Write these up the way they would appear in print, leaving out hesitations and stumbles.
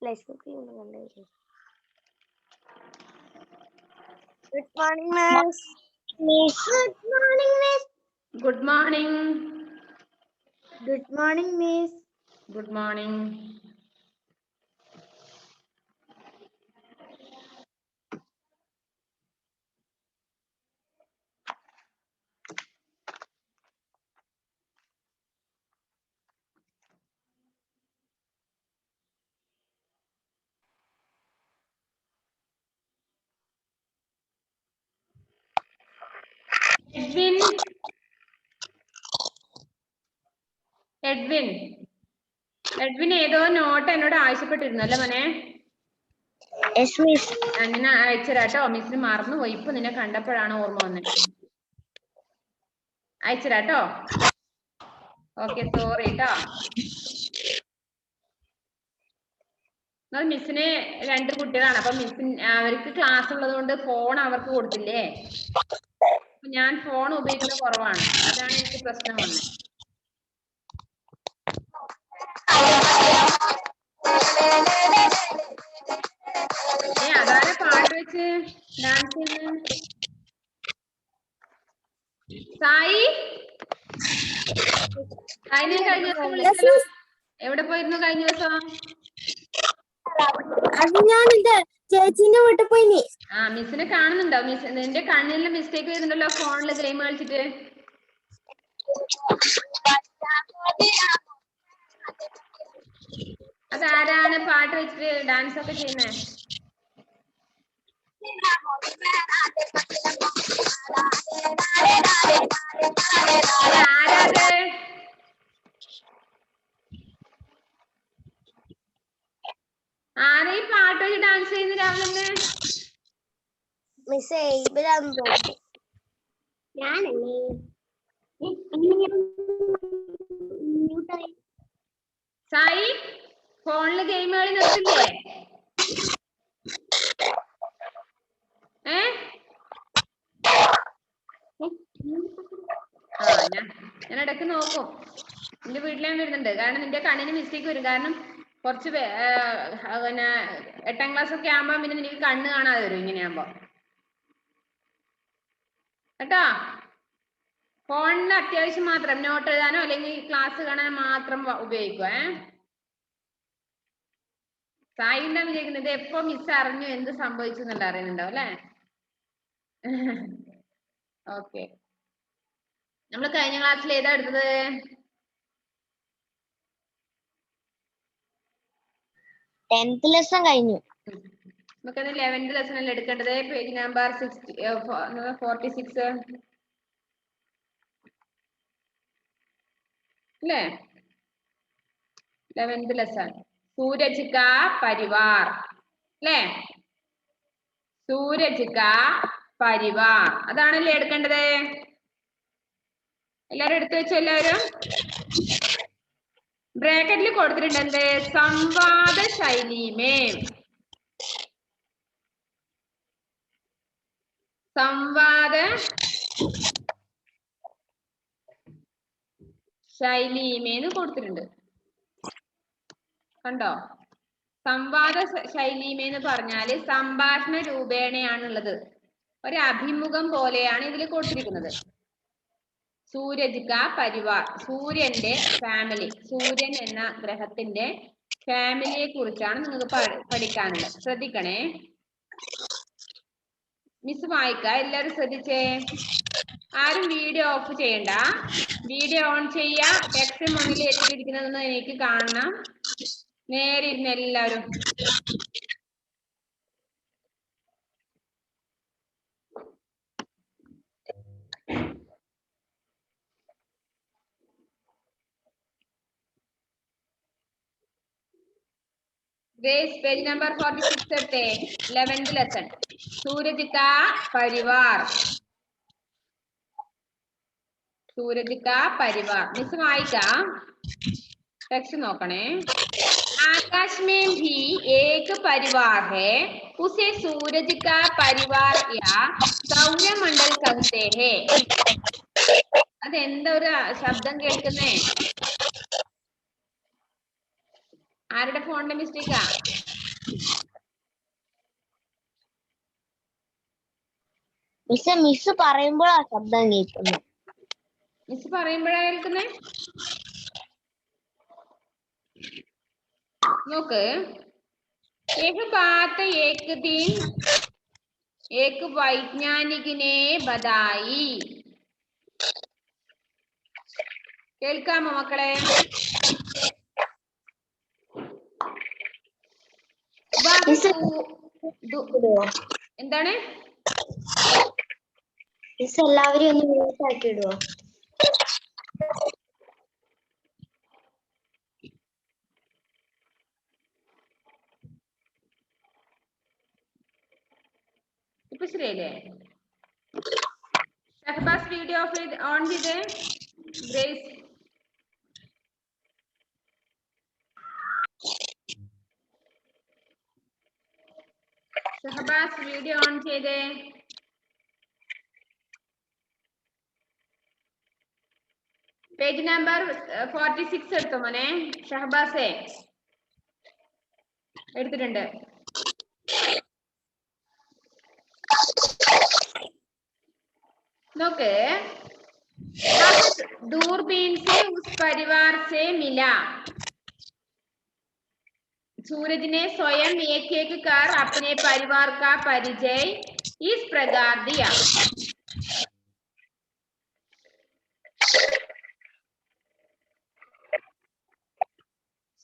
Good morning, miss. Good morning, miss. Good morning. Good morning, miss. Good morning. Edwin ഏതോ not എന്നോട് ആവശ്യപ്പെട്ടിരുന്നല്ലേ മോനെ? Yes, miss. ഞാൻ അയച്ചുതരാട്ടോ. മിസ്സിന് മറന്നുപോയി. ഇപ്പൊ നിന്നെ കണ്ടപ്പോഴാണ് ഓർമ്മ വന്നത്. അയച്ചുതരാട്ടോ. ഓക്കെ, സോറി കേട്ടോ. മിസ്സിന് 2 കുട്ടികളാണ്. അപ്പൊ മിസ്സിന് അവർക്ക് ക്ലാസ് ഉള്ളത് കൊണ്ട് ഫോൺ അവർക്ക് കൊടുത്തില്ലേ? ഞാൻ ഫോൺ ഉപയോഗിക്കുന്നത് കുറവാണ്. അതാണ് എനിക്ക് പ്രശ്നം വന്നത്. അതാരെ പാട്ട് വെച്ച് ഡാൻസ് ചെയ്യുന്നത്? സായി കഴിഞ്ഞ ദിവസം വിളിച്ചല്ലോ. എവിടെ പോയിരുന്നു കഴിഞ്ഞ ദിവസം? അത് ഞാൻ എന്റെ ചേച്ചീന്റെ വീട്ടിൽ പോയി. മിസ്സിനെ കാണുന്നുണ്ടോ? നിന്റെ കണ്ണിൽ മിസ്റ്റേക്ക് വരുന്നുണ്ടല്ലോ ഫോണിൽ ഗെയിം കളിച്ചിട്ട്. അതാരാണ് പാട്ട് വെച്ചിട്ട് ഡാൻസ് ഒക്കെ ചെയ്യുന്നേ? ആരാത്? ആരെ പാട്ട് വെച്ച് ഡാൻസ് ചെയ്യുന്ന രാവിലെ തന്നെ? മിസ്സേ ഞാനല്ലേ. സായി ഫോണില് ഗെയിം കളി നിർത്തില്ലേ? ഞാൻ ഇടയ്ക്ക് നോക്കും. നിന്റെ വീട്ടിലാണ് വരുന്നുണ്ട്. കാരണം നിന്റെ കണ്ണിന് മിസ്റ്റേക്ക് വരും. കാരണം കുറച്ച് പിന്നെ 8ാം ക്ലാസ് ഒക്കെ ആകുമ്പോ പിന്നെ നിനക്ക് കണ്ണ് കാണാതെ വരും ഇങ്ങനെയാകുമ്പോ കേട്ടോ. ഫോണിന് അത്യാവശ്യം മാത്രം നോട്ട് എഴുതാനോ അല്ലെങ്കിൽ ക്ലാസ് കാണാനോ മാത്രം ഉപയോഗിക്കുക. സായി എന്താ വിചാരിക്കുന്നത്? എപ്പോ മിസ് അറിഞ്ഞു എന്ത് സംഭവിച്ചു എന്നുള്ള അറിയുന്നുണ്ടോ അല്ലേ? ഓക്കെ, നമ്മൾ കഴിഞ്ഞ ക്ലാസ്സിൽ ഏതാ എടുത്തത്? ടെൻത്ത് ലെസൺ കഴിഞ്ഞു. നമുക്കത് 11th ലെസൺ അല്ലേ എടുക്കേണ്ടത്? പേജ് നമ്പർ 46 അല്ലേ? 11th ലെസൺ സൂരജ് കാ പരിവാർ അല്ലേ? സൂരജ് കാ പരിവാർ അതാണല്ലേ എടുക്കേണ്ടത്? എല്ലാരും എടുത്തു വെച്ചോ? എല്ലാവരും ബ്രാക്കറ്റിൽ കൊടുത്തിട്ടുണ്ട് എന്ത്? സംവാദ ശൈലിമേ. സംവാദ ശൈലിമേന്ന് കൊടുത്തിട്ടുണ്ട്. കണ്ടോ? സംവാദ ശൈലിമേന്ന് പറഞ്ഞാല് സംഭാഷണ രൂപേണയാണുള്ളത്. ഒരു അഭിമുഖം പോലെയാണ് ഇതിൽ കൊടുത്തിരിക്കുന്നത്. സൂരജ് കാ പരിവാർ, സൂര്യന്റെ ഫാമിലി, സൂര്യൻ എന്ന ഗ്രഹത്തിന്റെ ഫാമിലിയെ കുറിച്ചാണ് നിങ്ങൾക്ക് പഠിക്കാനുള്ളത്. ശ്രദ്ധിക്കണേ. മിസ് വായിക്ക, എല്ലാരും ശ്രദ്ധിച്ചേ. ആരും വീഡിയോ ഓഫ് ചെയ്യണ്ട. വീഡിയോ ഓൺ ചെയ്യാ. ടെക്സ്റ്റ് മുന്നിൽ എത്തിയിരിക്കുന്നതെന്ന് എനിക്ക് കാണണം. നേരെ ഇരുന്ന് എല്ലാവരും. Grace, page number 46 എടുത്തേ. 11th ലെസൺ സൂരജ് കാ പരിവാർ. सूरज का परिवार मिस वाइका टेक्स्ट नोकणे. आकाश में भी एक परिवार है, उसे सूरज का परिवार या सौरमंडल कहते हैं. അതെന്താ ഒരു ശബ്ദം കേൾക്കുന്നേ? ആരുടെ ഫോണിന്റെ മിസ്റ്റേക്കാ? മിസ് പറയുമ്പോഴാ ശബ്ദം കേൾക്കുന്നത്. മിസ് പറയുമ്പോഴാ കേൾക്കുന്നേ? നോക്ക്. एक बात एक दिन एक वैज्ञानिक ने बताई. കേൾക്കാമോ മക്കളെ? എന്താണ്? മിസ് എല്ലാവരെയും ഒന്ന് മ്യൂട്ട് ആക്കി ഇടുവോ? ഇപ്പൊ ശരിയല്ലേ? ഷഹബാസ് വീഡിയോ ഓൺ ചെയ്തേ. ഗ്രേസ് ഷഹബാസ് വീഡിയോ ഓൺ ചെയ്തേ. പേജ് നമ്പർ 46 എടുത്തോ മോനെ. ഷഹബാസേ എടുത്തിട്ടുണ്ട്. നോക്ക്. दूरबीन से उस परिवार से मिला. सूरज ने स्वयं एक एक कर अपने परिवार का परिचय इस प्रकार दिया.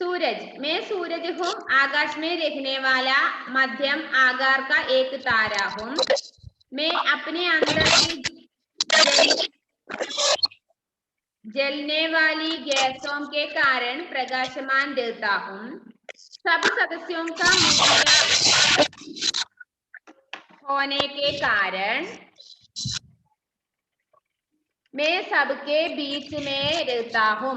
सूरज, मैं सूरज हूँ, आकाश में देखने वाला मध्यम आकार का एक तारा हूँ. मैं अपने अंदर की जलने वाली गैसों के कारण प्रकाशमान रहता हूँ. सब सदस्यों का मुखिया होने के कारण मैं सबके बीच में रहता हूँ.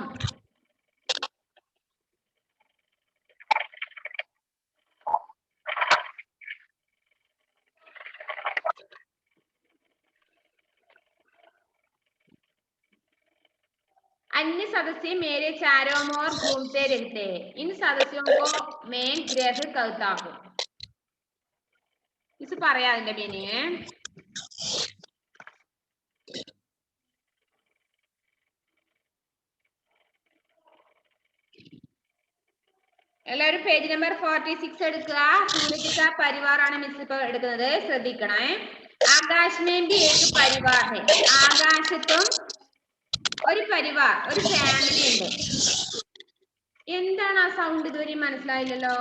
अन्य सदस्य मेरे चारों ओर घूमते रहते हैं. इन सदस्यों को मैं ग्रह कहता हूँ. इस പറയാ അതിന്റെ മീനിങ്. എല്ലാവരും പേജ് നമ്പർ 46 എടുക്കുക. സൂരജ് കാ പരിവാർ ആണ് മിസ് ഇപ്പൊ എടുക്കുന്നത്. ശ്രദ്ധിക്കണേ. ആകാശമേം ഭി ഏക് പരിവാർ ഹൈ. ആകാശത്തും ഒരു പരിവാർ, ഒരു ഫാമിലി ഉണ്ട്. എന്താണ് ആ സൗണ്ട്? ഇതുവരെ മനസ്സിലായില്ലല്ലോ.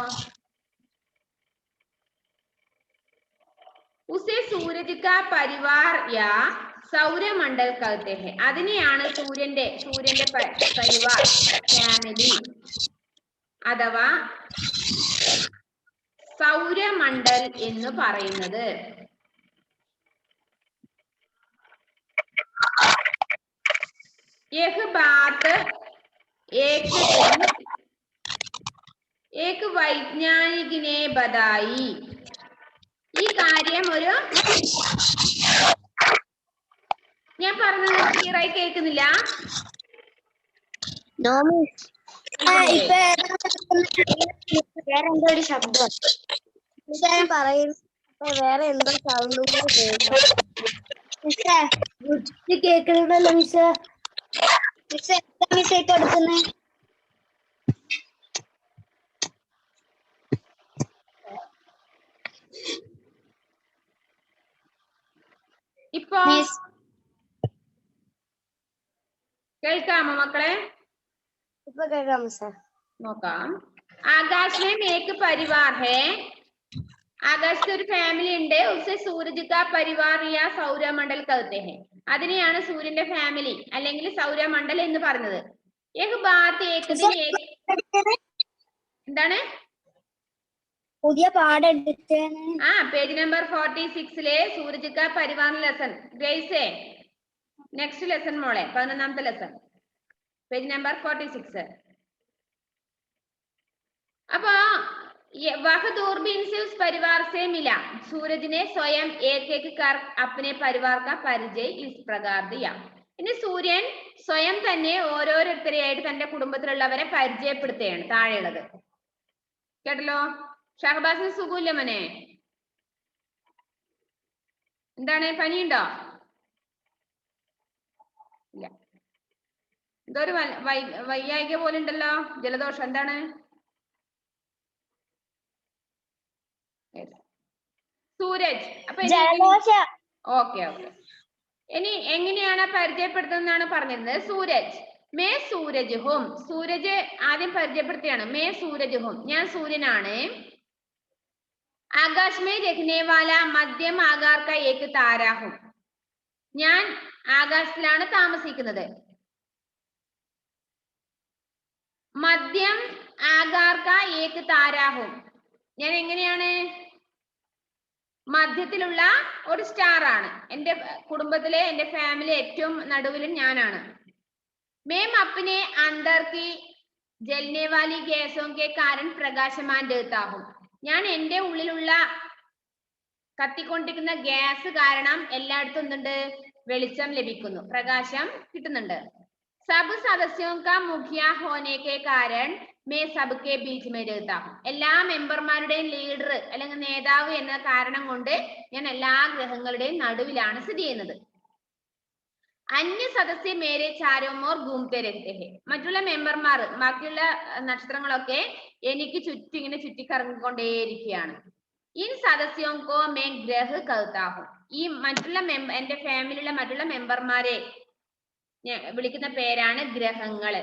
ഉസേ സൂരജ് കാ പരിവാർ യാ സൗരമണ്ഡൽ कहते हैं. അതിനെയാണ് സൂര്യന്റെ പരിവാർ, ഫാമിലി അഥവാ സൗരമണ്ഡൽ എന്ന് പറയുന്നത്. यह बात एक दिन एक वैज्ञानिक ने बताई. ഈ കാര്യം ഒരു ഞാൻ പറഞ്ഞത് ക്ലിയർ ആയി കേൾക്കുന്നില്ല? വേറെ എന്തോ ഒരു ശബ്ദം പറയുന്നു. വേറെ എന്തോ സൗണ്ടും കേൾക്കണല്ലോ. മിസ് എന്താ മിസ് ഇപ്പൊ എടുക്കുന്നേ? ഇപ്പൊ കേൾക്കാമോ മക്കളെ? ഇപ്പൊ കേൾക്കാം മിസ്. നോക്കാം. ആകാശമേം ഏക് പരിവാർ ഹേ. ആകാശത്ത് ഒരു ഫാമിലി ഉണ്ട്. ഉസേ സൂരജ് കാ പരിവാർ യാ സൗരമണ്ഡൽ कहते हैं. അതിനെയാണ് സൂര്യന്റെ ഫാമിലി അല്ലെങ്കിൽ സൗരമണ്ഡൽ എന്ന് പറഞ്ഞത്. ഏക് ബാത് ഏക് ദിൻ എന്താണ് പുതിയ പാഠം എടുത്തേന്ന്. പേജ് നമ്പർ 46 സൂരജ് കാ പരിവാർ ലെസൺ. ഗ്രേസേ നെക്സ്റ്റ് ലെസൺ മോളെ, 11ാമത്തെ ലെസൺ, പേജ് നമ്പർ 46. അപ്പൊ वह दूरबीन से उस परिवार से मिला. सूरज ने स्वयं एक एक कर अपने परिवार का परिचय इस प्रकार दिया. ഇനി സൂര്യൻ സ്വയം തന്നെ ഓരോരുത്തരെയായിട്ട് തന്റെ കുടുംബത്തിലുള്ളവരെ പരിചയപ്പെടുത്തുകയാണ് താഴെയുള്ളത്. കേട്ടല്ലോ. ഷഹബാസിന് സുഖമില്ല മോനെ? എന്താണ്, പനിയുണ്ടോ? ഇല്ല. എന്തോ ഒരു വയ്യായിക പോലെ ഉണ്ടല്ലോ, ജലദോഷം. എന്താണ്? സൂരജ്. അപ്പൊ ഓക്കെ. ഇനി എങ്ങനെയാണ് പരിചയപ്പെടുത്തുന്നതാണ് പറഞ്ഞിരുന്നത്. സൂരജ്, മേ സൂരജ് ഹും. സൂരജ് ആദ്യം പരിചയപ്പെടുത്തിയാണ്. മേ സൂരജ് ഹും, ഞാൻ സൂര്യനാണ്. ആകാശ് മേ രഖ്നെ വാല മധ്യം ആകാർ കാ ഏക് താര ഹും, ഞാൻ ആകാശത്തിലാണ് താമസിക്കുന്നത്. മധ്യം ആകാർ കാ ഏക് താര ഹും, ഞാൻ എങ്ങനെയാണ്? മധ്യത്തിലുള്ള ഒരു സ്റ്റാർ ആണ്. എന്റെ കുടുംബത്തിലെ, എന്റെ ഫാമിലി ഏറ്റവും നടുവിലും ഞാനാണ്. മേം അപ്നെ അന്തർ കി ജൽനെ വാലി ഗാസോं के कारण പ്രകാശമാൻ रहता हूं, ഞാൻ എന്റെ ഉള്ളിലുള്ള കത്തിക്കൊണ്ടിരിക്കുന്ന ഗ്യാസ് കാരണം എല്ലായിടത്തും എന്തുണ്ട്? വെളിച്ചം ലഭിക്കുന്നു, പ്രകാശം കിട്ടുന്നുണ്ട്. സബ് സദസ്യോं का मुखिया होने के कारण मैं सबके बीच में रहता हूं, എല്ലാ മെമ്പർമാരുടെയും ലീഡർ അല്ലെങ്കിൽ നേതാവ് എന്ന കാരണം കൊണ്ട് ഞാൻ എല്ലാ ഗ്രഹങ്ങളുടെയും നടുവിലാണ് സ്ഥിതി ചെയ്യുന്നത്. അന്യ സദസ്യ മേരെ ചാരോമോർ ഘൂംതെ രഹ്തെ ഹെ, മറ്റുള്ള മെമ്പർമാർ, ബാക്കിയുള്ള നക്ഷത്രങ്ങളൊക്കെ എനിക്ക് ചുറ്റും ഇങ്ങനെ ചുറ്റിക്കറങ്ങിക്കൊണ്ടേയിരിക്കുകയാണ്. ഇൻ സദസ്യോं को मैं ग्रह कहता हूं, ഈ മറ്റുള്ള എന്റെ ഫാമിലിയിലെ മറ്റുള്ള മെമ്പർമാരെ വിളിക്കുന്ന പേരാണ് ഗ്രഹങ്ങള്.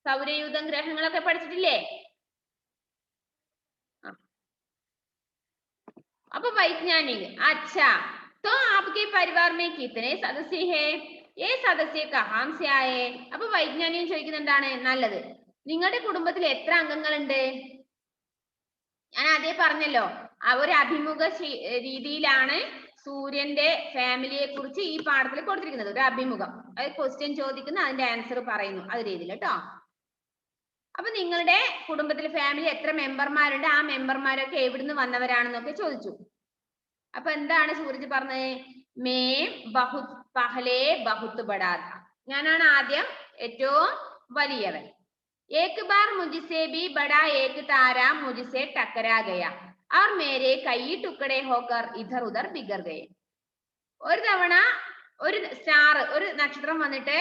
സൗരയൂഥം ഗ്രഹങ്ങളൊക്കെ പഠിച്ചിട്ടില്ലേ? അപ്പൊ വൈജ്ഞാനിക്. അച്ഛാ, तो आपके परिवार में कितने सदस्य हैं? ये सदस्य कहाँ से आए? അപ്പൊ വൈജ്ഞാനികൻ ചോദിക്കുന്നത് എന്താണ്? നല്ലത്, നിങ്ങളുടെ കുടുംബത്തിൽ എത്ര അംഗങ്ങളുണ്ട്? ഞാൻ ആദ്യം പറഞ്ഞല്ലോ, ഒരു അഭിമുഖ രീതിയിലാണ് സൂര്യന്റെ ഫാമിലിയെ കുറിച്ച് ഈ പാഠത്തിൽ കൊടുത്തിരിക്കുന്നത്. ഒരു അഭിമുഖം, അത് ക്വസ്റ്റ്യൻ ചോദിക്കുന്ന, അതിന്റെ ആൻസർ പറയുന്നു, അത് രീതിയിൽ കേട്ടോ. അപ്പൊ നിങ്ങളുടെ കുടുംബത്തിൽ ഫാമിലി എത്ര മെമ്പർമാരുണ്ട്, ആ മെമ്പർമാരൊക്കെ എവിടുന്ന് വന്നവരാണെന്നൊക്കെ ചോദിച്ചു. അപ്പൊ എന്താണ് സൂരജ് പറഞ്ഞത്? മേ ബഹുത് പഹലേ ബഹുത് ബഡാ ഥാ, ഞാനാണ് ആദ്യം ഏറ്റവും വലിയവൻ. ഏക് ബാർ മുജിസേ ഭി ബഡാ ഏക് താര മുജിസേ ടക്കരാ ഗയാ और मेरे कई टुकड़े होकर इधर उधर बिखर गए. ഒരു തവണ ഒരു സ്റ്റാർ, ഒരു നക്ഷത്രം വന്നിട്ട്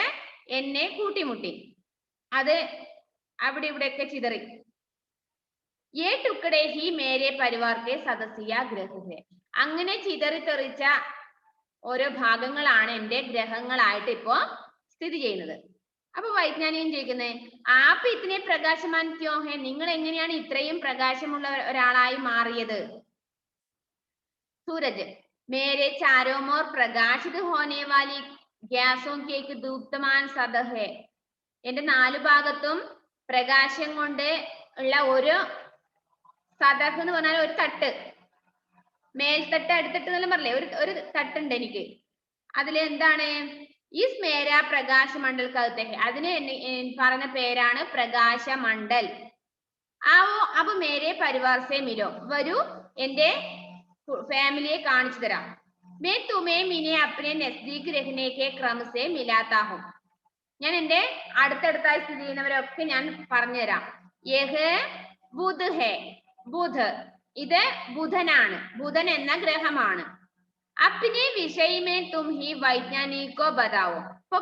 എന്നെ കൂട്ടിമുട്ടി, അത് അവിടെ ഇവിടെയൊക്കെ ചിതറി. ये टुकड़े ही मेरे परिवार के सदस्य ग्रह है, അങ്ങനെ ചിതറിത്തെറിച്ച ഓരോ ഭാഗങ്ങളാണ് എന്റെ ഗ്രഹങ്ങളായിട്ട് ഇപ്പോ സ്ഥിതി ചെയ്യുന്നത്. അപ്പൊ വൈജ്ഞാനികൻ ചോദിക്കുന്നത്, ആപ്പ് ഇത്തിനെ പ്രകാശമാൻ ക്യോ ഹെ, നിങ്ങൾ എങ്ങനെയാണ് ഇത്രയും പ്രകാശമുള്ള ഒരാളായി മാറിയത്? സൂരജ്, മേരെ ചാരോമോർ പ്രകാശിത് ഹോനെ വാലി ഗ്യാസോं की एक ദീപ്തമാൻ സതഹ് ഹെ, എന്റെ നാലു ഭാഗത്തും പ്രകാശം കൊണ്ട് ഉള്ള ഒരു സതഹ് എന്ന് പറഞ്ഞാൽ ഒരു തട്ട്, മേൽത്തട്ട് അടിത്തട്ട് എന്നെല്ലാം പറഞ്ഞില്ലേ, ഒരു തട്ടുണ്ട് എനിക്ക്. അതിൽ എന്താണ്? इस मेरा प्रकाश मंडल कहते हैं, അതിനെ പറഞ്ഞ പേരാണ് പ്രകാശമണ്ഡൽ. आओ अब मेरे परिवार से मिलो, വരൂ എന്റെ ഫാമിലിയെ കാണിച്ചു തരാം. मैं तुम्हें मिने अपने नजदीक रहने के क्रम से मिलाता हूं, ഞാൻ എന്റെ അടുത്തടുത്തായി സ്ഥിതി ചെയ്യുന്നവരൊക്കെ ഞാൻ പറഞ്ഞു തരാം. യഹ് ബുധ് ഹെ, ബുധ്, ഇത് ബുധനാണ്, ബുധൻ എന്ന ഗ്രഹമാണ്. അപ്പിനെ വിഷയമേ തും ഹി വൈജ്ഞാനികോ ബതാവോ, ഇപ്പൊ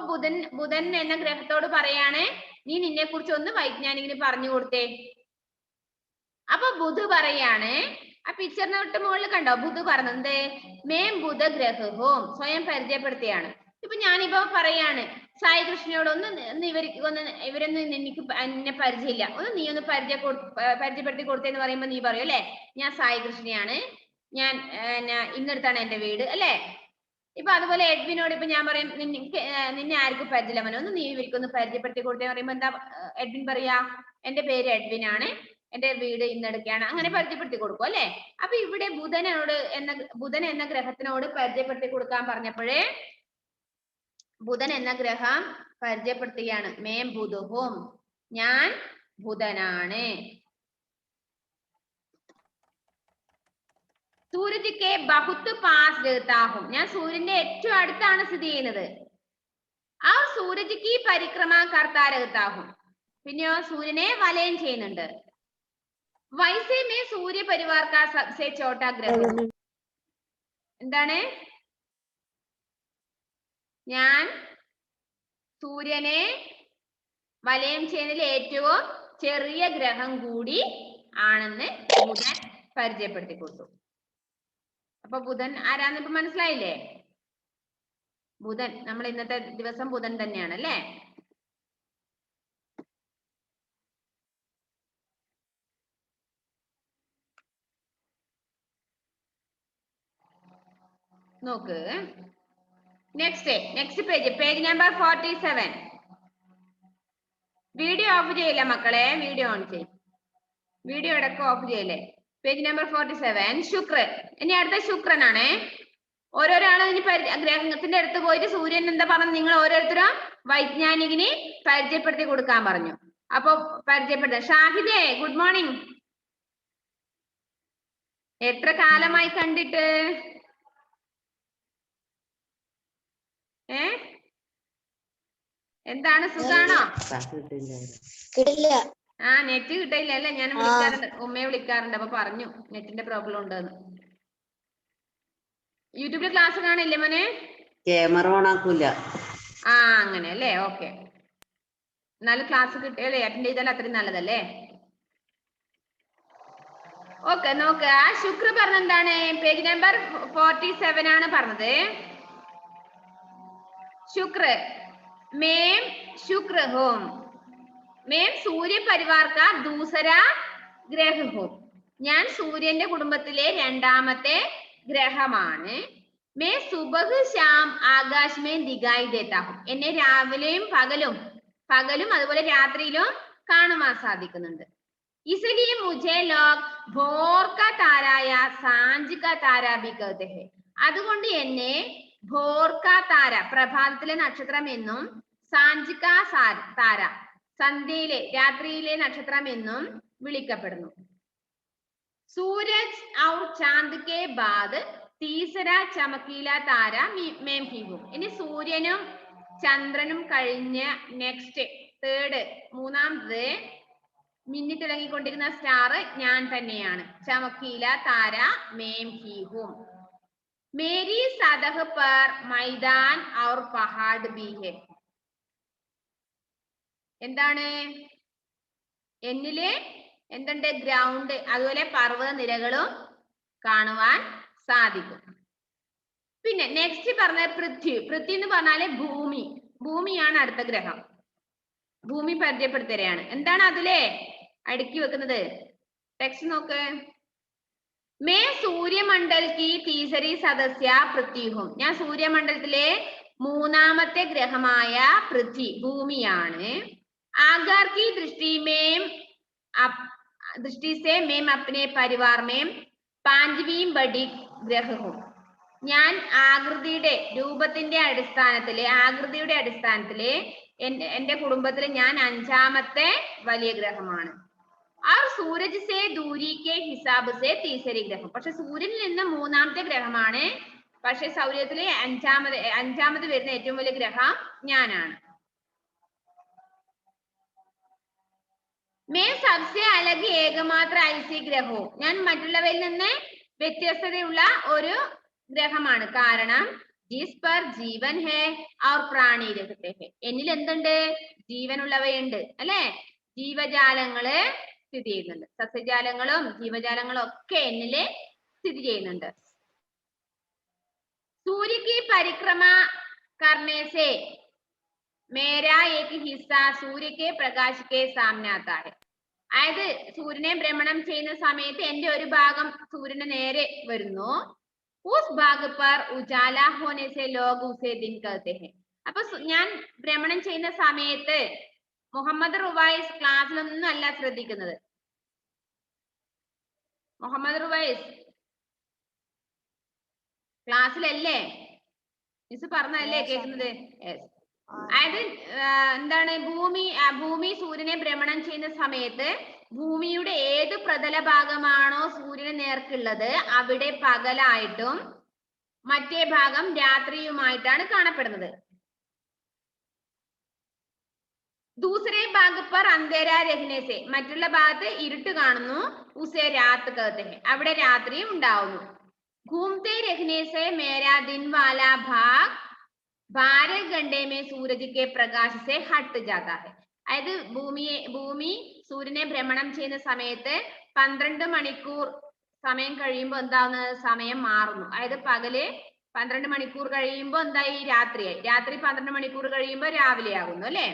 ബുധൻ എന്ന ഗ്രഹത്തോട് പറയാണ്, നീ നിന്നെ കുറിച്ച് ഒന്ന് വൈജ്ഞാനികന് പറഞ്ഞു കൊടുത്തേ. അപ്പൊ ബുധ് പറയാണ്, ആ പിക്ചറിന് തൊട്ട് മുകളിൽ കണ്ടോ, ബുധ് പറഞ്ഞത് മേം ബുധ ഗ്രഹവും, സ്വയം പരിചയപ്പെടുത്തിയാണ്. ഇപ്പൊ ഞാനിപ്പോ പറയാണ് സായി കൃഷ്ണയോട് ഇവരൊന്നും എനിക്ക് എന്നെ പരിചയമില്ല, നീ ഒന്ന് പരിചയപ്പെടുത്തി കൊടുത്തേന്ന് പറയുമ്പോ നീ പറയും അല്ലെ, ഞാൻ സായി കൃഷ്ണയാണ്, ഞാൻ ഇന്നടുത്താണ് എന്റെ വീട് അല്ലെ. ഇപ്പൊ അതുപോലെ എഡ്വിനോട് ഇപ്പൊ ഞാൻ പറയും, നിന്നെ ആർക്കും പരിചയമില്ല, നീ ഇവർക്കൊന്ന് പരിചയപ്പെടുത്തി കൊടുത്തേ പറയുമ്പോ എന്താ എഡ്വിൻ പറയാ? എന്റെ പേര് എഡ്വിൻ ആണ്, എന്റെ വീട് ഇന്നടുക്കാണ്, അങ്ങനെ പരിചയപ്പെടുത്തി കൊടുക്കും അല്ലെ. അപ്പൊ ഇവിടെ ബുധൻ എന്ന ഗ്രഹത്തിനോട് പരിചയപ്പെടുത്തി കൊടുക്കാൻ പറഞ്ഞപ്പോഴേ ബുധൻ എന്ന ഗ്രഹം പരിചയപ്പെടുത്തുകയാണ്. മേം ബുധുഹും, ഞാൻ ബുധനാണ്. സൂര്യജ് കെ ബഹുത്ത് പാസ് रहता हूं, ഞാൻ സൂര്യന്റെ ഏറ്റവും അടുത്താണ് സ്ഥിതി ചെയ്യുന്നത്. ആ സൂരജ് കി പരിക്രമ കർത്താ रहता हूं, പിന്നെയോ സൂര്യനെ വലയം ചെയ്യുന്നുണ്ട്. വൈസേ മേ സൂര്യ പരിവാർ കാ സബ്സെ ചോട്ടാ ഗ്രഹം എന്താണ്? ഞാൻ സൂര്യനെ വലയം ചെയ്യുന്നതിൽ ഏറ്റവും ചെറിയ ഗ്രഹം കൂടി ആണെന്ന് ബുധൻ പരിചയപ്പെടുത്തി കൊടുത്തു. അപ്പൊ ബുധൻ ആരാന്ന് ഇപ്പൊ മനസ്സിലായില്ലേ? ബുധൻ, നമ്മൾ ഇന്നത്തെ ദിവസം ബുധൻ തന്നെയാണ് അല്ലേ? നോക്ക്, next page number 47. Video of ചെയ്യില്ല മക്കളെ, വീഡിയോ ഓൺ ചെയ്യും. വീഡിയോ ഇടയ്ക്ക് ഓഫ് ചെയ്യല്ലേ. പേജ് നമ്പർ 47 ശുക്രൻ. ഇനി അടുത്ത ശുക്രനാണേ. ഓരോരാളും ഇനി ഗ്രഹത്തിന്റെ അടുത്ത് പോയിട്ട് സൂര്യൻ എന്താ പറഞ്ഞു നിങ്ങൾ ഓരോരുത്തരും വൈജ്ഞാനികനെ പരിചയപ്പെടുത്തി കൊടുക്കാൻ പറഞ്ഞു. അപ്പൊ പരിചയപ്പെടുത്ത ഷാഹിദേ, ഗുഡ് മോർണിംഗ്. എത്ര കാലമായി കണ്ടിട്ട്? എന്താണ്, സുഖാണോ? ആ, നെറ്റ് കിട്ടില്ല അല്ലേ? ഞാൻ വിളിക്കാറുണ്ട്, ഉമ്മയെ വിളിക്കാറുണ്ട്. അപ്പൊ പറഞ്ഞു നെറ്റിന്റെ പ്രോബ്ലം ഉണ്ടെന്ന്. യൂട്യൂബിൽ ക്ലാസ് കാണില്ലേ മോനെ? ക്യാമറ ഓൺ ആക്കൂല. ആ, അങ്ങനെ അല്ലേ? ഓക്കെ. എന്നാലും ക്ലാസ് കിട്ടിയല്ലേ, അറ്റൻഡ് ചെയ്താൽ അത്രയും നല്ലതല്ലേ? ഓക്കെ, നോക്ക്. ആ ശുക്ര പറഞ്ഞെന്താണ്? പേജ് നമ്പർ 47 ആണ് പറഞ്ഞത്. ശുക്ര മേം ശുക്ര ഹോം മേം സൂര്യ പരിവാർ കാ ദൂസരാ ഗ്രഹ ഹോം. ഞാൻ സൂര്യന്റെ കുടുംബത്തിലെ രണ്ടാമത്തെ ഗ്രഹമാണ്. മേ സുബഹ് ശാം ആകാശ് മേ ദിഗായി ദേത്താ ഹും. എന്നെ രാവിലെയും പകലും അതുപോലെ രാത്രിയിലും കാണുവാൻ സാധിക്കുന്നുണ്ട്. इसलिए मुझे लोग भोर का तारा या सांझ का तारा भी कहते हैं. അതുകൊണ്ട് എന്നെ ഭോർ കാ താര പ്രഭാതത്തിലെ നക്ഷത്രം എന്നും സാഞ്ച് കാ താര സന്ധ്യയിലെ രാത്രിയിലെ നക്ഷത്രം എന്നും വിളിക്കപ്പെടുന്നു. സൂരജ് ഔർ ചാന്ദ് കെ ബാദ് തീസര ചമക്കീല താര മേം ഹി ഹൂം. ഇനി സൂര്യനും ചന്ദ്രനും കഴിഞ്ഞ് നെക്സ്റ്റ് മൂന്നാമത് മിന്നിത്തിളങ്ങിക്കൊണ്ടിരുന്ന സ്റ്റാർ ഞാൻ തന്നെയാണ്. ചമക്കീല താര മേം ഹി ഹൂം. മേരി സദഹ് പർ മൈദാൻ ഔർ പഹാഡ് ബി ഹെ. എന്താണ്? എന്നിലെ എന്തുണ്ട്? ഗ്രൗണ്ട്, അതുപോലെ പർവ്വത നിരകളും കാണുവാൻ സാധിക്കും. പിന്നെ നെക്സ്റ്റ് പറഞ്ഞ പൃഥ്വി എന്ന് പറഞ്ഞാല് ഭൂമിയാണ് അടുത്ത ഗ്രഹം. ഭൂമി പരിചയപ്പെടുത്തുകയാണ്. എന്താണ് അതിലെ അടുക്കി വെക്കുന്നത്? ടെക്സ്റ്റ് നോക്ക്. മേ സൂര്യമണ്ഡൽ കി തീസരി സദസ്യ പൃഥ്വി ഹൂം. ഞാൻ സൂര്യമണ്ഡലത്തിലെ മൂന്നാമത്തെ ഗ്രഹമായ പൃഥ്വി ഭൂമിയാണ്. ആകാർ കി ദൃഷ്ടി സേ മേം അപ്നെ പരിവാർ മേം പാഞ്ച്വീം ബഡി ഗ്രഹ ഹൂം. ഞാൻ രൂപത്തിന്റെ അടിസ്ഥാനത്തില് എന്റെ കുടുംബത്തിൽ ഞാൻ അഞ്ചാമത്തെ വലിയ ഗ്രഹമാണ്. और सूरज से दूरी के हिसाब से तीसरी ഗ്രഹം. പക്ഷെ സൂര്യനിൽ നിന്ന് മൂന്നാമത്തെ ഗ്രഹമാണ്. പക്ഷെ സൗരത്തിലെ അഞ്ചാമത് വരുന്ന ഏറ്റവും വലിയ ഗ്രഹം ഞാനാണ്. मैं सबसे अलग एकमात्र ऐसी ഗ്രഹവും. ഞാൻ മറ്റുള്ളവരിൽ നിന്ന് വ്യത്യസ്തതയുള്ള ഒരു ഗ്രഹമാണ്. കാരണം ജിസ് പർ ജീവൻ ഹേ और प्राणी रहते हैं. എന്നിൽ എന്തുണ്ട്? ജീവനുള്ളവയുണ്ട് അല്ലെ? ജീവജാലങ്ങള് സ്ഥിതി ചെയ്യുന്നുണ്ട്. സസ്യജാലങ്ങളും ജീവജാലങ്ങളും ഒക്കെ എന്നില് സ്ഥിതി ചെയ്യുന്നുണ്ട്. സൂര്യ की परिक्रमा करने से मेरा एक हिस्सा सूर्य के प्रकाश के सामने आता है. അതായത് സൂര്യനെ ഭ്രമണം ചെയ്യുന്ന സമയത്ത് എന്റെ ഒരു ഭാഗം സൂര്യന് നേരെ വരുന്നു. ഉസ് ഭാഗ് പർ ഉജാല ഹോനെ സെ ലോഗ് ഉസേ ദിൻ കഹത്തെ ഹൈ. അപ്പൊ ഞാൻ ഭ്രമണം ചെയ്യുന്ന സമയത്ത് മുഹമ്മദ് റുവൈസ് ക്ലാസ്സിലൊന്നും അല്ല ശ്രദ്ധിക്കുന്നത്. മുഹമ്മദ് റുവൈസ് ക്ലാസ്സിലല്ലേ? മിസ് പറഞ്ഞല്ലേ കേൾക്കുന്നത്? അതായത് എന്താണ്? ഭൂമി സൂര്യനെ ഭ്രമണം ചെയ്യുന്ന സമയത്ത് ഭൂമിയുടെ ഏത് പ്രതല ഭാഗമാണോ സൂര്യന് നേർക്കുള്ളത് അവിടെ പകലായിട്ടും മറ്റേ ഭാഗം രാത്രിയുമായിട്ടാണ് കാണപ്പെടുന്നത്. दूसरे भाग पर अंधेरा रहने से മറ്റുള്ള ഭാഗത്ത് ഇരുട്ട് കാണുന്നു उसे रात कहते हैं അവിടെ രാത്രി ഉണ്ടാവുന്നു घूमते रहने से मेरा दिन वाला भाग 12 घंटे में सूरज के प्रकाश से हट जाता है അതായത് ഭൂമി സൂര്യനെ ഭ്രമണം ചെയ്യുന്ന സമയത്ത് 12 മണിക്കൂർ സമയം കഴിയുമ്പോൾ എന്താവുന്നത് സമയം മാറുന്നു അതായത് പകല് 12 മണിക്കൂർ കഴിയുമ്പോൾ എന്തായി രാത്രിയായി രാത്രി 12 മണിക്കൂർ കഴിയുമ്പോൾ രാവിലെ ആകുന്നു അല്ലേ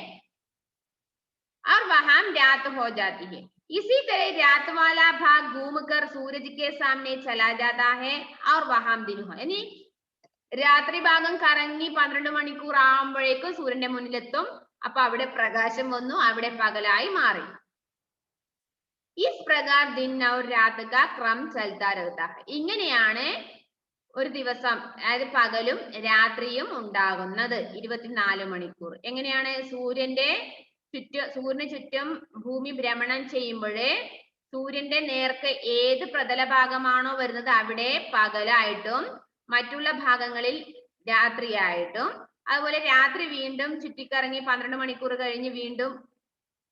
और वहां रात हो जाती है इसी तरह रात वाला भाग घूमकर सूरज के सामने चला जाता है और वहां दिन हो यानी രാത്രി ഭാഗം കറങ്ങി 12 മണിക്കൂർ ആവുമ്പോഴേക്കും സൂര്യന്റെ മുന്നിലെത്തും അപ്പൊ അവിടെ പ്രകാശം വന്നു അവിടെ പകലായി മാറി इस प्रकार दिन और रात का क्रम चलता रहता है ഇങ്ങനെയാണ് ഒരു ദിവസം അതായത് പകലും രാത്രിയും ഉണ്ടാകുന്നത് 24 മണിക്കൂർ എങ്ങനെയാണ് സൂര്യന് ചുറ്റും ഭൂമി ഭ്രമണം ചെയ്യുമ്പോഴേ സൂര്യന്റെ നേർക്ക് ഏത് പ്രതല ഭാഗമാണോ വരുന്നത് അവിടെ പകലായിട്ടും മറ്റുള്ള ഭാഗങ്ങളിൽ രാത്രിയായിട്ടും അതുപോലെ രാത്രി വീണ്ടും ചുറ്റിക്കറങ്ങി 12 മണിക്കൂർ കഴിഞ്ഞ് വീണ്ടും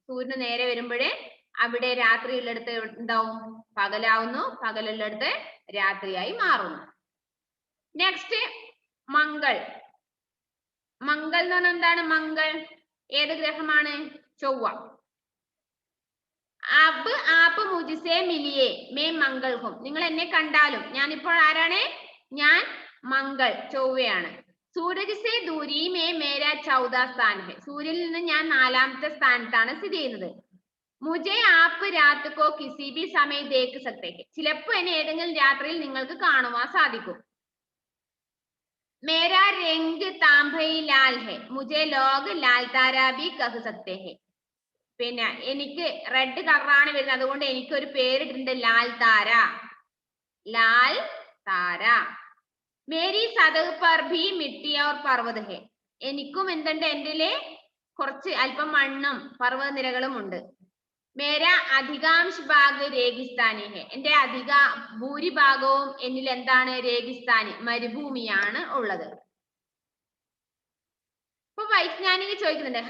സൂര്യന് നേരെ വരുമ്പോഴേ അവിടെ രാത്രി ഉള്ളിടത്ത് എന്താവും പകലാവുന്നു പകലുള്ളിടത്ത് രാത്രിയായി മാറുന്നു നെക്സ്റ്റ് മംഗൾ മംഗൾ എന്ന് പറഞ്ഞാൽ എന്താണ് മംഗൾ ഏത് ഗ്രഹമാണ് ചൊവ്വ അബ് ആപ്പ് മുജിസെ മിലിയെ മേ മംഗൾ ഹും നിങ്ങൾ എന്നെ കണ്ടാലും ഞാനിപ്പോൾ ആരാണ് ഞാൻ മംഗൾ ചൊവ്വയാണ് സൂരജ് സെ ദൂരി മേ മേര 14 സ്ഥാൻ ഹെ സൂര്യനിൽ നിന്ന് ഞാൻ 4ാമത്തെ സ്ഥാനത്താണ് സ്ഥിതി ചെയ്യുന്നത് മുജെ ആപ്പ് രാത് കോ കിസി ഭി സമയം ദേഖ് സക്തേ ഹെ ചിലപ്പോൾ എന്നെ ഏതെങ്കിലും രാത്രിയിൽ നിങ്ങൾക്ക് കാണുവാൻ സാധിക്കും मेरा रंग तांबई लाल है मुझे लोग लाल तारा भी कह सकते हैं പിന്നെ എനിക്ക് റെഡ് കളറാണ് വരുന്നത് അതുകൊണ്ട് എനിക്ക് ഒരു പേരിട്ടുണ്ട് ലാൽ താര മേരി സദഹ് പർ ഭി മിട്ടി और पर्वत है എനിക്കും എന്തുണ്ട് എൻ്റെ കുറച്ച് അല്പം മണ്ണും പർവ്വത നിരകളും ഉണ്ട് മേര അധികാംശ് ഭാഗ് രേഗിസ്ഥാനി ഹെ എൻ്റെ ഭൂരിഭാഗവും എന്നിൽ എന്താണ് രേഗിസ്ഥാനി മരുഭൂമിയാണ് ഉള്ളത് ഇപ്പൊ വൈജ്ഞാനിക ചോദിക്കുന്നുണ്ട്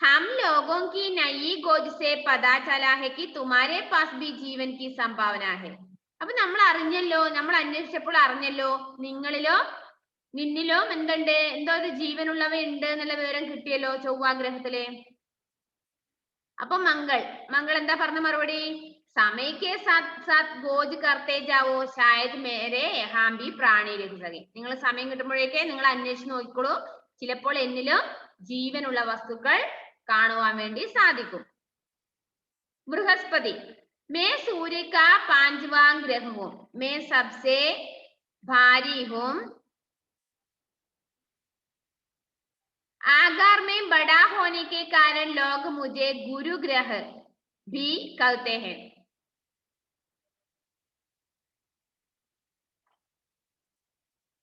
हम लोगों की नई खोज से पता चला है कि तुम्हारे पास भी जीवन की संभावना है അപ്പൊ നമ്മൾ അറിഞ്ഞല്ലോ നമ്മൾ അന്വേഷിച്ചപ്പോൾ അറിഞ്ഞല്ലോ നിന്നിലോ എന്തുണ്ട് എന്തോ ഒരു ജീവനുള്ളവ ഉണ്ട് എന്നുള്ള വിവരം കിട്ടിയല്ലോ ചൊവ്വാഗ്രഹത്തിലെ അപ്പൊ മംഗൾ എന്താ പറഞ്ഞ മറുപടി സമയക്കെ സാത്ത് ഗോജ് കർത്തേ ജാവോ ശായത് മേരെ യഹാം ഭി പ്രാണി രഹിതകെ നിങ്ങൾ സമയം കിട്ടുമ്പോഴേക്കെ നിങ്ങൾ അന്വേഷിച്ച് നോക്കിക്കോളൂ ചിലപ്പോൾ എന്നിലും ജീവനുള്ള വസ്തുക്കൾ കാണുവാൻ വേണ്ടി സാധിക്കും ബൃഹസ്പതി मैं सूर्य का 5वां ग्रह हूं मैं सबसे भारी हूं आकार में बड़ा होने के कारण लोग मुझे गुरु ग्रह भी कहते हैं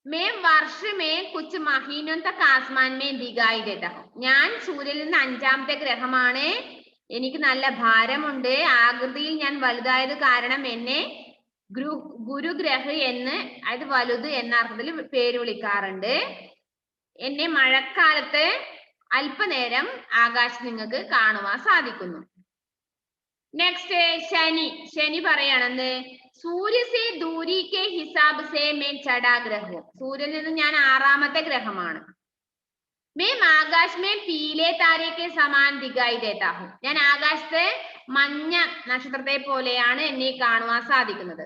मैं वर्ष में कुछ महीनों तक आसमान में दिखाई देता हूं ഞാൻ സൂര്യനിൽ നിന്ന് 5ാമത്തെ ഗ്രഹമാണ് എനിക്ക് നല്ല ഭാരമുണ്ട് ആകൃതിയിൽ ഞാൻ വലുതായത് കാരണം എന്നെ ഗുരുഗ്രഹ എന്ന് അതായത് വലുത് എന്ന അർത്ഥത്തിൽ പേര് വിളിക്കാറുണ്ട് എന്നെ മഴക്കാലത്ത് അല്പനേരം ആകാശം നിങ്ങൾക്ക് കാണുവാൻ സാധിക്കുന്നു നെക്സ്റ്റ് ശനി പറയാണെന്ന് സൂര്യസെ ദൂരി കെ ഹിസാബ് സെ മേ ചടാ ഗ്രഹവും സൂര്യനിൽ നിന്ന് ഞാൻ 6ാമത്തെ ഗ്രഹമാണ് मैं आकाश में पीले तारे के समान दिखाई देता हूं ഞാൻ ആകാശത്തെ മഞ്ഞ നക്ഷത്രത്തെ പോലെയാണ് എന്നെ കാണുവാൻ സാധിക്കുന്നത്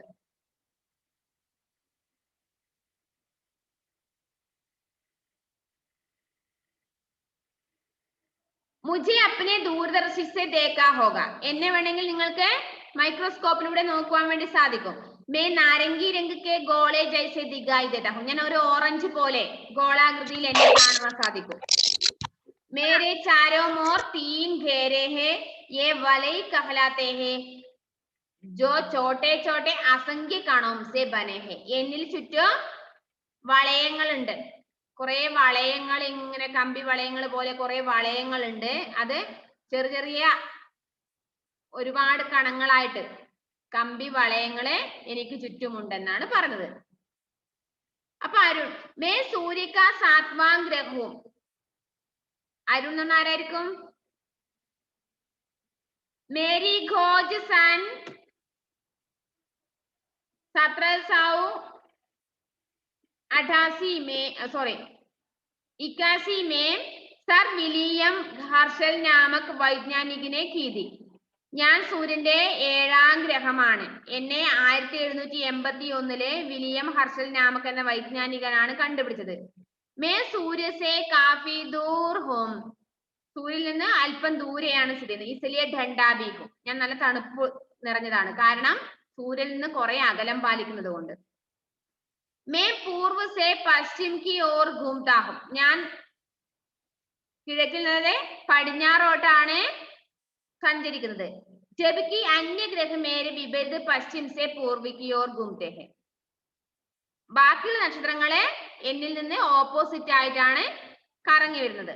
मुझे अपने दूरदर्शी से देखा होगा എന്നെ വേണമെങ്കിൽ നിങ്ങൾക്ക് മൈക്രോസ്കോപ്പിലൂടെ നോക്കുവാൻ വേണ്ടി സാധിക്കും मैं नारंगी रंग के गोले जैसे दिखाई देता हूं ഞാൻ ഒരു ഓറഞ്ച് പോലെ ഗോളാകൃതിയിൽ എന്നെ കാണുവാൻ സാധിക്കും मेरे चारों ओर 3 घेरे हैं ये वलय कहलाते हैं जो छोटे छोटे असंख्य कणों से बने हैं എന്നിൽ ചുറ്റും വളയങ്ങളുണ്ട് കുറെ വളയങ്ങൾ ഇങ്ങനെ കമ്പി വളയങ്ങൾ പോലെ കുറെ വളയങ്ങളുണ്ട് അത് ചെറിയ ഒരുപാട് കണങ്ങളായിട്ട് കമ്പി വളയങ്ങളെ എനിക്ക് ചുറ്റുമുണ്ടെന്നാണ് പറഞ്ഞത് അപ്പൊ അരുൺ മേ സൂര്യ കാ 7വാം ഗ്രഹവും അരുൺ എന്ന് ആരായിരിക്കും मेरी खोज सन 1788 में 81 में സർ വില്യം ഹർഷൽ നാമക് വൈജ്ഞാനികനെ की थी. ഞാൻ സൂര്യന്റെ 7ാം ഗ്രഹമാണ്. എന്നെ 1781 വില്യം ഹർഷൽ നാമക് എന്ന വൈജ്ഞാനികനാണ് കണ്ടുപിടിച്ചത്. मैं सूर्य से काफी दूर हूं. സൂര്യനിൽ നിന്ന് അല്പം ദൂരെയാണ് സ്ഥിതി ചെയ്യുന്നത്. इसलिए ठंडा भी हूं. ഞാൻ നല്ല തണുപ്പ് നിറഞ്ഞതാണ്, കാരണം സൂര്യനിൽ നിന്ന് കുറെ അകലം പാലിക്കുന്നത് കൊണ്ട്. मैं पूर्व से पश्चिम की ओर घूमता हूं. ഞാൻ കിഴക്കിൽ നിന്ന് പടിഞ്ഞാറോട്ടാണ് സഞ്ചരിക്കുന്നത്. जबकि अन्य ग्रह मेरे विपरीत पश्चिम से पूर्व की ओर घूमते हैं. ബാക്കിയുള്ള നക്ഷത്രങ്ങളെ എന്നിൽ നിന്ന് ഓപ്പോസിറ്റ് ആയിട്ടാണ് കറങ്ങി വരുന്നത്.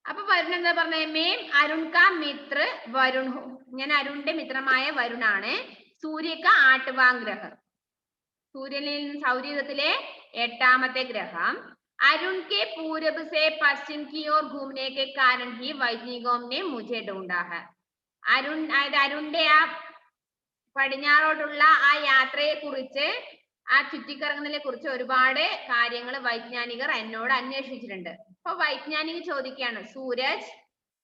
അപ്പൊ വരുൺ എന്താ പറഞ്ഞേ? മേം അരുൺ കാ മിത്ര വരുൺ ഹോ. ഞാൻ അരുണിന്റെ മിത്രമായ വരുണാണ്. സൂര്യക 8വാം ഗ്രഹം. സൂര്യനിൽ സൗരയൂഥത്തിലെ 8ാമത്തെ ഗ്രഹം. अरुण के पूरब से पश्चिम की ओर घूमने के कारण ही वैज्ञानिकों ने मुझे ढूंढा है. അരുൺ അരുണിന്റെ ആ പടിഞ്ഞാറോട്ടുള്ള ആ യാത്രയെ കുറിച്ച്, ആ ചുറ്റിക്കറങ്ങുന്നതിനെ കുറിച്ച് ഒരുപാട് കാര്യങ്ങൾ വൈജ്ഞാനികർ എന്നോട് അന്വേഷിച്ചിട്ടുണ്ട്. അപ്പൊ വൈജ്ഞാനിക ചോദിക്കുകയാണ്, സൂരജ്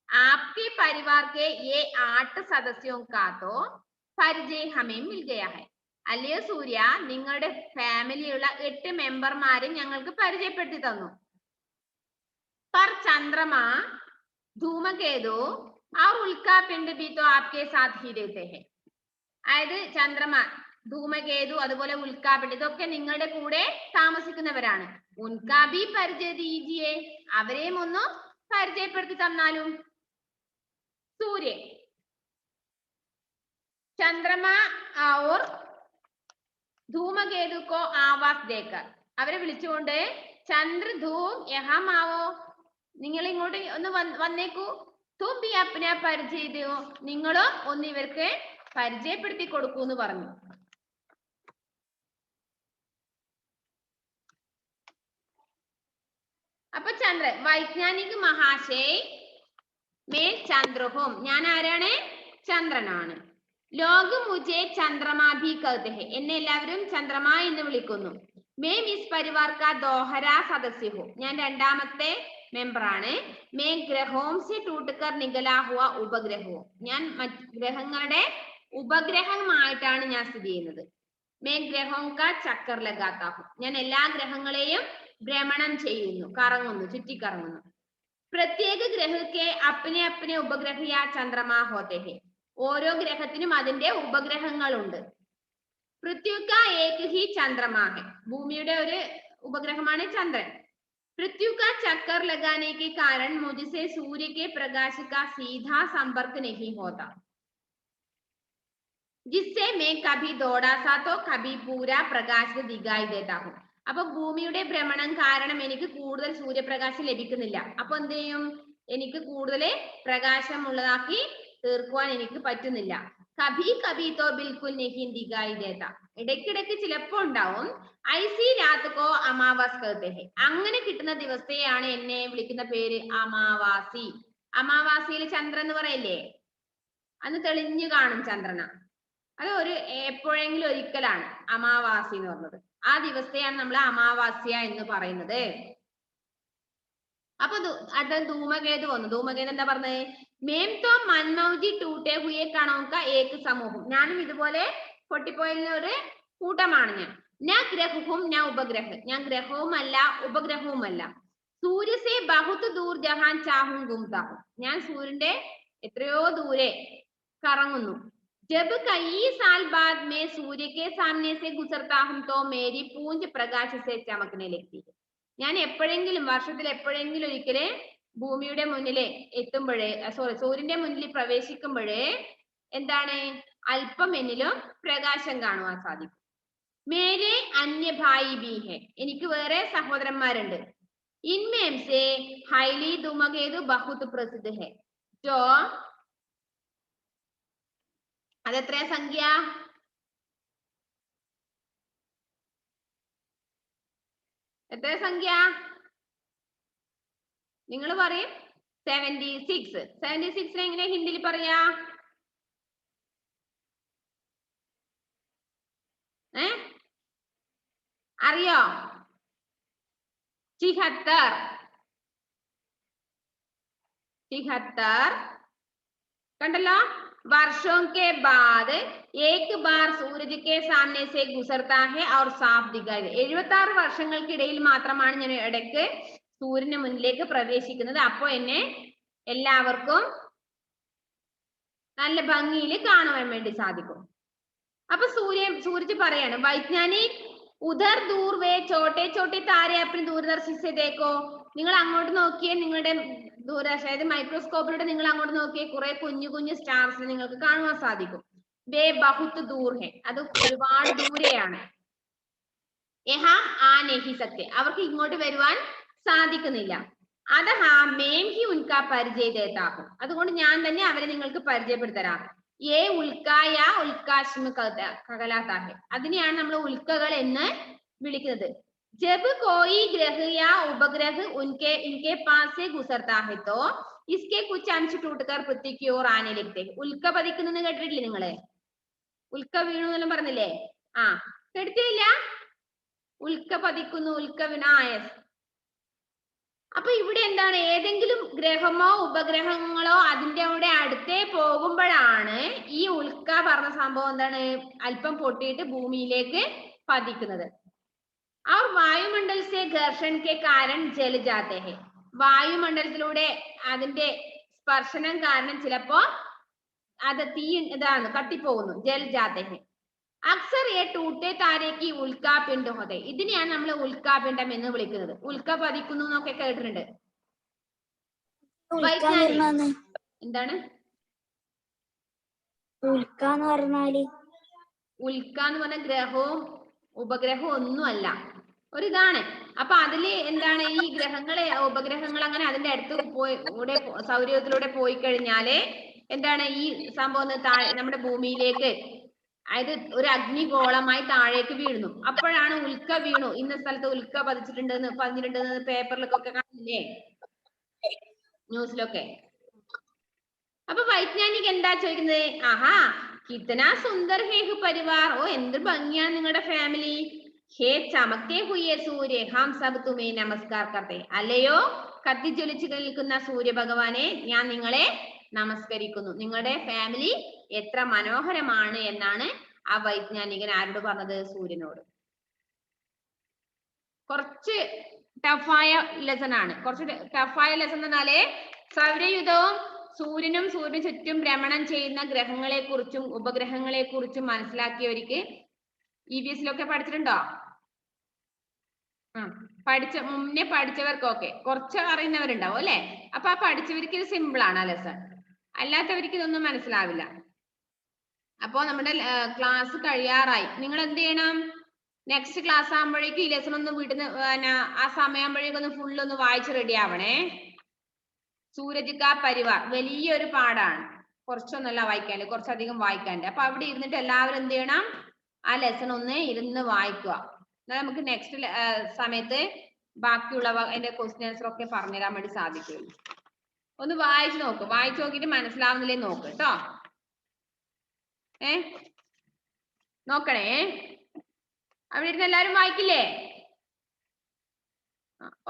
आपके परिवार के ये 8 सदस्यों का तो परिचय हमें मिल गया है. അല്ലയോ സൂര്യ, നിങ്ങളുടെ ഫാമിലിയുള്ള 8 മെമ്പർമാരെ ഞങ്ങൾക്ക് പരിചയപ്പെടുത്തി തന്നു. पर चंद्रमा, धूमकेतु और उल्कापिंड भी तो आपके साथ ही रहते हैं. അതായത് ചന്ദ്രമ, ധൂമകേതു, അതുപോലെ ഉൽക്കാപിണ്ഡ്, ഇതൊക്കെ നിങ്ങളുടെ കൂടെ താമസിക്കുന്നവരാണ്. ഉൻകാ ഭി പരിചയ ദീജിയേ. അവരെയും ഒന്ന് പരിചയപ്പെടുത്തി തന്നാലും. സൂര്യ, ചന്ദ്രമ और धूमकेतु को आवास देकर. അവരെ വിളിച്ചുകൊണ്ട്, ചന്ദ്ര ധൂം യഹാം ആവോ, നിങ്ങൾ ഇങ്ങോട്ട് ഒന്ന് വന്നേക്കൂ. തും ഭി അപ്നെ പരിചയ ദോ, നിങ്ങളും ഒന്ന് ഇവർക്ക് പരിചയപ്പെടുത്തി കൊടുക്കൂ എന്ന് പറഞ്ഞു. അപ്പൊ ചന്ദ്ര, വൈജ്ഞാനിക് മഹാശയ് മേ ചന്ദ്രഹോം, ഞാൻ ആരാണ്? ചന്ദ്രനാണ്. ലോക മുജെ ചന്ദ്രമാ ഭി കഹത്തെ ഹെ, എന്നെ എല്ലാവരും ചന്ദ്രമ എന്ന് വിളിക്കുന്നു. मैं इस परिवार का दोहरा सदस्य हूँ, ഞാൻ 2ാമത്തെ മെമ്പറാണ്. मैं ग्रहों से टूटकर निकला हुआ उपग्रह हूँ, ഞാൻ ഗ്രഹങ്ങളുടെ ഉപഗ്രഹമായിട്ടാണ് ഞാൻ സ്ഥിതി ചെയ്യുന്നത്. मैं ग्रहों का चक्कर लगाता हूँ, ഞാൻ എല്ലാ ഗ്രഹങ്ങളെയും ഭ്രമണം ചെയ്യുന്നു, കറങ്ങുന്നു, ചുറ്റിക്കറങ്ങുന്നു. प्रत्येक ग्रह के अपने अपने उपग्रह या चंद्रमा होते हैं. ഓരോ ഗ്രഹത്തിനും അതിന്റെ ഉപഗ്രഹങ്ങളുണ്ട്. पृथ्वी का एक ही चंद्रमा है, ഭൂമിയുടെ ഒരു ഉപഗ്രഹമാണ് ചന്ദ്രൻ. पृथ्वी का चक्कर लगाने के कारण मुझसे सूर्य के प्रकाश का सीधा संपर्क नहीं होता, जिससे मैं कभी थोड़ा सा तो कभी पूरा प्रकाश दिखाई देता हूँ. അപ്പൊ ഭൂമിയുടെ ഭ്രമണം കാരണം എനിക്ക് കൂടുതൽ സൂര്യപ്രകാശം ലഭിക്കുന്നില്ല. അപ്പൊ എന്ത് ചെയ്യും? എനിക്ക് കൂടുതൽ പ്രകാശമുള്ളതാക്കി തീർക്കുവാൻ എനിക്ക് പറ്റുന്നില്ല. കഭി കഭി തോ ബിൽക്കുൽ നഹീ ദിഖായി ദേതാ, ഇടയ്ക്കിടയ്ക്ക് ചിലപ്പോ ഉണ്ടാവും. ഐസി രാത്കോ അമാവാസ് കഹത്തെ ഹെ, അങ്ങനെ കിട്ടുന്ന ദിവസത്തെയാണ് എന്നെ വിളിക്കുന്ന പേര് അമാവാസി. അമാവാസിയിൽ ചന്ദ്രൻ എന്ന് പറയില്ലേ, അന്ന് തെളിഞ്ഞു കാണും ചന്ദ്രന. അത് ഒരു എപ്പോഴെങ്കിലും ഒരിക്കലാണ് അമാവാസി എന്ന് പറഞ്ഞത്. ആ ദിവസത്തെയാണ് നമ്മൾ അമാവാസ്യ എന്ന് പറയുന്നത്. അപ്പൊ അടുത്ത ധൂമകേതു വന്നു. ധൂമകേതു എന്താ പറഞ്ഞത്? മേം തോ മൻമൗജി ടൂട്ടെ ഹുയെ കണോങ്ക ഏക് സമൂഹം, ഞാനും ഇതുപോലെ പൊട്ടിപ്പോയുന്ന ഒരു കൂട്ടമാണ് ഞാൻ. ഞാൻ ഗ്രഹവും ഞാൻ ഉപഗ്രഹ, ഞാൻ ഗ്രഹവുമല്ല ഉപഗ്രഹവുമല്ല. സൂര്യസെ ബഹുത് ദൂർ ജഹാൻ ചാഹും ഗുംതാഹും, ഞാൻ സൂര്യന്റെ എത്രയോ ദൂരെ കറങ്ങുന്നു. जब कई साल बाद मैं सूर्य के सामने से गुजरता हूं तो मेरी पूंछ प्रकाश से चमकने लगती है. ഞാൻ എപ്പോഴെങ്കിലും വർഷത്തിൽ എപ്പോഴെങ്കിലും ഒരിക്കലേ ഭൂമിയുടെ മുന്നിലെ എത്തുമ്പോഴേ സൂര്യന്റെ മുന്നിൽ പ്രവേശിക്കുമ്പോഴേ എന്താണ്, അല്പം എന്നിലും പ്രകാശം കാണുവാൻ സാധിക്കും. മേരെ അന്യ ഭായി ബി ഹെ, എനിക്ക് വേറെ സഹോദരന്മാരുണ്ട്. ഇൻമേം സെ ഹൈലി ധൂമകേതു ബഹുത് പ്രസിദ്ധ ഹെ, ജോ അതെത്ര സംഖ്യ? എത്ര സംഖ്യ? നിങ്ങൾ പറയും. 76. 76 എങ്ങനെ ഹിന്ദിയിൽ പറയാ? അറിയോ? 76 കണ്ടല്ലോ. वर्षों के बाद एक बार सूरज के सामने से गुजरता है और साफ दिखाई दे. 76 വർഷങ്ങൾക്കിടയിൽ മാത്രമാണ് ഞാൻ ഇടയ്ക്ക് സൂര്യന് മുന്നിലേക്ക് പ്രവേശിക്കുന്നത്. അപ്പോൾ എന്നെ എല്ലാവർക്കും നല്ല ഭംഗിയിൽ കാണുവാൻ വേണ്ടി സാധിക്കും. അപ്പൊ സൂരജ് പറയാണ് വൈജ്ഞാനിക് ഉധർ ദൂർ വേ ചോട്ടെ ചോട്ടെ താരെ അപ്പൻ ദൂരദർശി സെ ദേഖോ. നിങ്ങൾ അങ്ങോട്ട് നോക്കിയേ, നിങ്ങളുടെ ദൂരദർശൻ അതായത് മൈക്രോസ്കോപ്പിലൂടെ നിങ്ങൾ അങ്ങോട്ട് നോക്കിയേ, കുറെ കുഞ്ഞു കുഞ്ഞു സ്റ്റാർസ് നിങ്ങൾക്ക് കാണുവാൻ സാധിക്കും. വേ ബഹുത് ദൂർ ഹെ, അത് ഒരുപാട് ദൂരെയാണ്. യഹാ ആ നഹി സക്തെ, അവർക്ക് ഇങ്ങോട്ട് വരുവാൻ സാധിക്കുന്നില്ല. അതഹാ മേം ഹി ഉൻകാ പരിചയ ദേതാഹും, അതുകൊണ്ട് ഞാൻ തന്നെ അവരെ നിങ്ങൾക്ക് പരിചയപ്പെടുത്തരാം. ഏ ഉൽക്കായ ഉൽക്കാശ്മ കകലാതാഹെ, അതിനെയാണ് നമ്മൾ ഉൽക്കകൾ എന്ന് വിളിക്കുന്നത്. ജബ് കോയി ഗ്രഹ യാ ഉപഗ്രഹ ഉൻകെ ഇൻകെ പാസ് സെ ഗുസർതാ ഹെ തോ ഇസ്കെ കുച്ച് അംശ് ടൂട്ട്കർ പൃഥ്വി കി ഓർ ആനെ ലഗ്തേ. ഉൽക്ക പതിക്കുന്നെന്ന് കേട്ടിട്ടില്ലേ നിങ്ങള്? ഉൽക്ക വീണു എന്നെല്ലാം പറഞ്ഞില്ലേ? കേട്ടിട്ടില്ല? ഉൽക്ക പതിക്കുന്നു, ഉൽക്ക വിനായസ്. അപ്പൊ ഇവിടെ എന്താണ്, ഏതെങ്കിലും ഗ്രഹമോ ഉപഗ്രഹങ്ങളോ അതിന്റെ കൂടെ അടുത്തേ പോകുമ്പോഴാണ് ഈ ഉൽക്ക പറഞ്ഞ സംഭവം എന്താണ് അല്പം പൊട്ടിയിട്ട് ഭൂമിയിലേക്ക് പതിക്കുന്നത്. ആ വായുമണ്ഡൽ സെ ഘർഷൺ കെ കാരണം ജൽ ജാത്തെ ഹെ, വായുമണ്ഡലത്തിലൂടെ അതിന്റെ സ്പർശനം കാരണം ചിലപ്പോ അത് ഇതാണ് കട്ടിപ്പോകുന്നു. ജൽ ജാത്തെ ഹെ. അക്സർ ഏ ടൂട്ടെ താരേക്ക് ഉൽക്കാപിണ്ഡ ഹോതെ, ഇതിനെയാണ് നമ്മൾ ഉൽക്കാപിണ്ഡം എന്ന് വിളിക്കുന്നത്. ഉൽക്ക പതിക്കുന്നു എന്നൊക്കെ കേട്ടിട്ടുണ്ട്. എന്താണ് ഉൽക്ക എന്ന് പറഞ്ഞ ഗ്രഹവും ഉപഗ്രഹവും ഒന്നുമല്ല, ഒരിതാണ്. അപ്പൊ അതില് എന്താണ് ഈ ഗ്രഹങ്ങളെ ഉപഗ്രഹങ്ങൾ അങ്ങനെ അതിന്റെ അടുത്ത് കൂടെ സൗരയൂഥത്തിലൂടെ പോയി കഴിഞ്ഞാല് എന്താണ് ഈ സംഭവം നമ്മുടെ ഭൂമിയിലേക്ക്, അതായത് ഒരു അഗ്നിഗോളമായി താഴേക്ക് വീഴുന്നു. അപ്പോഴാണ് ഉൽക്ക വീണു, ഇന്ന സ്ഥലത്ത് ഉൽക്ക പതിഞ്ഞിട്ടുണ്ടെന്ന് പേപ്പറിലൊക്കെ കാണില്ലേ, ന്യൂസിലൊക്കെ. അപ്പൊ വൈജ്ഞാനിക് എന്താ ചോദിക്കുന്നത്? ആഹാ കിത്തനാ സുന്ദർ ഹേഹ് പരിവാർ, ഓ എന്ത് ഭംഗിയാണ് നിങ്ങളുടെ ഫാമിലി. ഹേ ചമക്കേ ഹുയേ സൂര്യ ഹം സബ് തുമേ നമസ്കാർ കർത്തേ, അല്ലയോ കത്തിജ്വലിച്ചു നിൽക്കുന്ന സൂര്യ ഭഗവാനെ, ഞാൻ നിങ്ങളെ നമസ്കരിക്കുന്നു. നിങ്ങളുടെ ഫാമിലി എത്ര മനോഹരമാണ് എന്നാണ് ആ വൈജ്ഞാനികൻ ആരോട് പറഞ്ഞത്? സൂര്യനോട്. കുറച്ച് ടഫായ ലെസൺ ആണ്. കുറച്ച് ടഫായ ലെസൺ എന്നാലേ സൗരയുധവും സൂര്യനും സൂര്യന് ചുറ്റും ഭ്രമണം ചെയ്യുന്ന ഗ്രഹങ്ങളെ കുറിച്ചും ഉപഗ്രഹങ്ങളെ കുറിച്ചും മനസ്സിലാക്കിയവർക്ക് EVS-ലൊക്കെ പഠിച്ചിട്ടുണ്ടോ? മുന്നേ പഠിച്ചവർക്കൊക്കെ കുറച്ച് അറിയുന്നവരുണ്ടാവും അല്ലെ. അപ്പൊ ആ പഠിച്ചവർക്ക് ഇത് സിമ്പിൾ ആണ് ആ ലെസൺ, അല്ലാത്തവർക്ക് ഇതൊന്നും മനസ്സിലാവില്ല. അപ്പോ നമ്മുടെ ക്ലാസ് കഴിയാറായി. നിങ്ങൾ എന്ത് ചെയ്യണം? നെക്സ്റ്റ് ക്ലാസ് ആകുമ്പോഴേക്കും ഈ ലെസൺ ഒന്ന് വീട്ടിൽ നിന്ന് ആ സമയമാകുമ്പോഴേക്കും ഒന്ന് ഫുൾ ഒന്ന് വായിച്ച് റെഡി ആവണേ. സൂരജ് കാ പരിവാർ വലിയൊരു പാടാണ്, കുറച്ചൊന്നല്ല വായിക്കാണ്ട്, കുറച്ചധികം വായിക്കാണ്ട്. അപ്പൊ അവിടെ ഇരുന്നിട്ട് എല്ലാവരും എന്ത് ചെയ്യണം? ആ ലെസൺ ഒന്ന് ഇരുന്ന് വായിക്കുക. എന്നാൽ നമുക്ക് നെക്സ്റ്റ് സമയത്ത് ബാക്കിയുള്ളവ അതിന്റെ ക്വസ്റ്റ്യൻ ആൻസർ ഒക്കെ പറഞ്ഞുതരാൻ വേണ്ടി സാധിക്കുള്ളൂ. ഒന്ന് വായിച്ചു നോക്ക്, വായിച്ചു നോക്കിയിട്ട് മനസ്സിലാവുന്നില്ലേ നോക്ക് കേട്ടോ. നോക്കണേ. അവിടെ ഇരുന്ന് എല്ലാരും വായിക്കില്ലേ?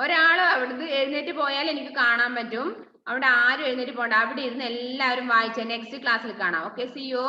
ഒരാൾ അവിടുന്ന് എഴുന്നേറ്റ് പോയാൽ എനിക്ക് കാണാൻ പറ്റും. അവിടെ ആരും എഴുന്നേറ്റ് പോകണ്ട, അവിടെ ഇരുന്ന് എല്ലാവരും വായിച്ച നെക്സ്റ്റ് ക്ലാസ്സിൽ കാണാം. Okay, see U.